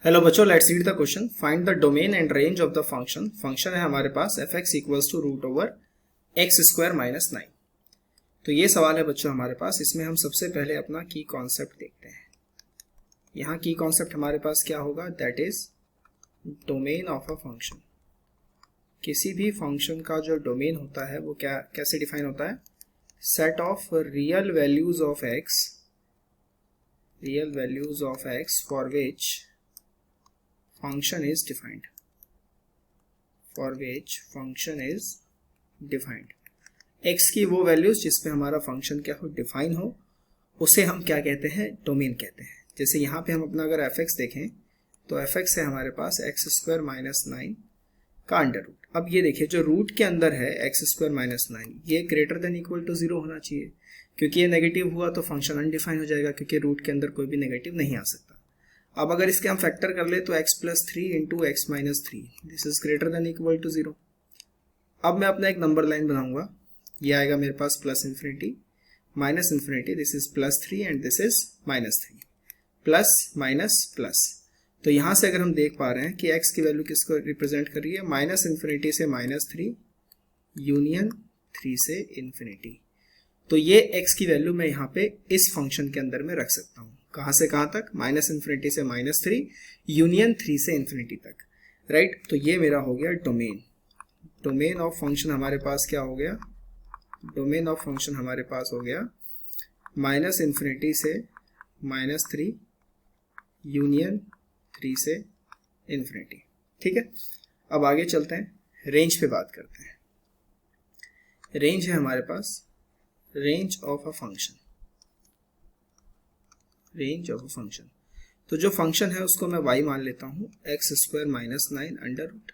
Hello बच्चों, let's read the question. Find the domain and range of the function. Function है हमारे पास f x equals to root over x square minus 9। तो ये सवाल है बच्चों हमारे पास। इसमें हम सबसे पहले अपना की कॉन्सेप्ट देखते हैं। यहाँ की कॉन्सेप्ट हमारे पास क्या होगा? That is domain of a function. किसी भी फंक्शन का जो डोमेन होता है वो क्या कैसे डिफाइन होता है? Set of real values of x for which function is defined, x की वो वैल्यूज जिसपे हमारा फंक्शन क्या हो, डिफाइन हो, उसे हम क्या कहते हैं? डोमेन कहते हैं। जैसे यहाँ पे हम अपना अगर fx देखें तो fx है हमारे पास एक्स स्क्वायर माइनस 9 का अंडर रूट। अब ये देखिए, जो रूट के अंदर है एक्स स्क्वायर माइनस 9, ये ग्रेटर देन इक्वल टू 0 होना चाहिए, क्योंकि ये नेगेटिव हुआ तो फंक्शन अनडिफाइन हो जाएगा, क्योंकि रूट के अंदर कोई भी नेगेटिव नहीं आ सकता। अब अगर इसके हम फैक्टर कर ले तो x plus 3 into x minus 3, this is greater than equal to 0। अब मैं अपना एक नंबर लाइन बनाऊंगा। ये आएगा मेरे पास plus infinity minus infinity, this is plus 3 and this is minus 3, plus minus plus. तो यहां से अगर हम देख पा रहे हैं कि x की वैल्यू किसको रिप्रेजेंट कर रही है? माइनस इन्फिनिटी से माइनस 3 यूनियन 3 से इन्फिनिटी। तो ये x की वैल्यू मैं यहाँ पे इस फंक्शन के अंदर में रख सकता हूँ। कहां से कहां तक? माइनस इन्फिनिटी से माइनस 3 यूनियन 3 से इन्फिनिटी तक, राइट। तो ये मेरा हो गया डोमेन। डोमेन ऑफ फंक्शन हमारे पास क्या हो गया? डोमेन ऑफ फंक्शन हमारे पास हो गया माइनस इन्फिनिटी से माइनस 3 यूनियन 3 से इन्फिनिटी। ठीक है, अब आगे चलते हैं, रेंज पे बात करते हैं। रेंज है हमारे पास range of a function. Range of a function, तो जो फंक्शन है उसको मैं y मान लेता हूं, x square minus 9 under root.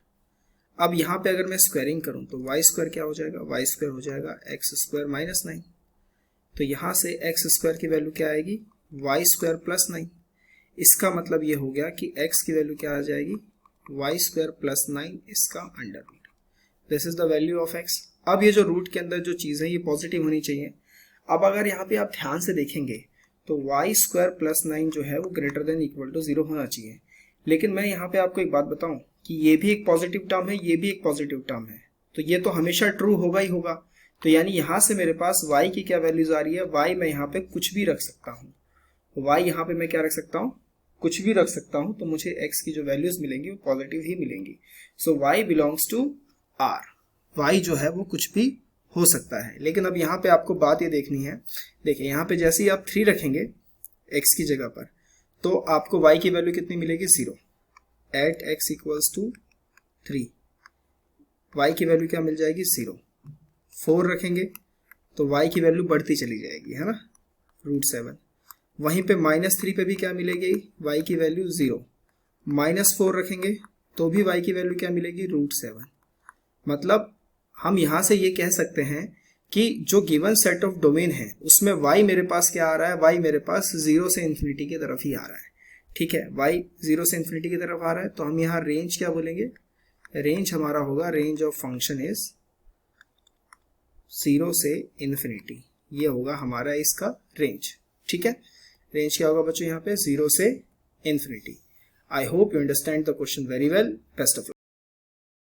अब यहां पे अगर मैं स्क्वायरिंग करूं तो y स्क्वायर क्या हो जाएगा? y स्क्वायर हो जाएगा एक्स स्क्वायर माइनस 9। तो यहां से एक्स स्क्वायर की वैल्यू क्या आएगी? y square plus 9। इसका मतलब ये हो गया कि x की वैल्यू क्या आ जाएगी? y स्क्वायर प्लस 9 इसका under root. This is the value of x। अब ये जो रूट के अंदर जो चीज है ये पॉजिटिव होनी चाहिए। अब अगर यहाँ पे आप ध्यान से देखेंगे तो y स्क्वायर प्लस 9 जो है वो ग्रेटर देन इक्वल टू 0 होना चाहिए। लेकिन मैं यहाँ पे आपको एक बात बताऊं कि ये भी एक पॉजिटिव टर्म है, ये भी एक पॉजिटिव टर्म है, तो ये तो हमेशा ट्रू होगा ही होगा। तो यानी यहाँ से मेरे पास y की क्या वैल्यूज आ रही है? y मैं यहाँ पे कुछ भी रख सकता हूँ। y यहाँ पे मैं क्या रख सकता हूँ? कुछ भी रख सकता हूँ। तो मुझे x की जो वैल्यूज मिलेंगी वो पॉजिटिव ही मिलेंगी। So y belongs to r। y जो है वो कुछ भी हो सकता है। लेकिन अब यहाँ पे आपको बात ये देखनी है, देखिए यहाँ पे जैसे ही आप 3 रखेंगे x की जगह पर, तो आपको y की वैल्यू कितनी मिलेगी? 0। At x equals to 3, y की वैल्यू क्या मिल जाएगी? 0। 4 रखेंगे तो y की वैल्यू बढ़ती चली जाएगी, है ना, रूट 7। वहीं पे माइनस 3 पे भी क्या मिलेगी? y की वैल्यू 0। माइनस 4 रखेंगे तो भी y की वैल्यू क्या मिलेगी? रूट 7। मतलब हम यहां से ये कह सकते हैं कि जो गिवन सेट ऑफ डोमेन है उसमें y मेरे पास क्या आ रहा है? y मेरे पास 0 से इन्फिनिटी की तरफ ही आ रहा है। ठीक है, y 0 से इन्फिनिटी की तरफ आ रहा है, तो हम यहाँ रेंज क्या बोलेंगे? रेंज हमारा होगा, रेंज ऑफ फंक्शन इज 0 से इन्फिनिटी। ये होगा हमारा इसका रेंज। ठीक है, रेंज क्या होगा बच्चों यहाँ पे? 0 से infinity. I hope you understand the question very well. Best of luck.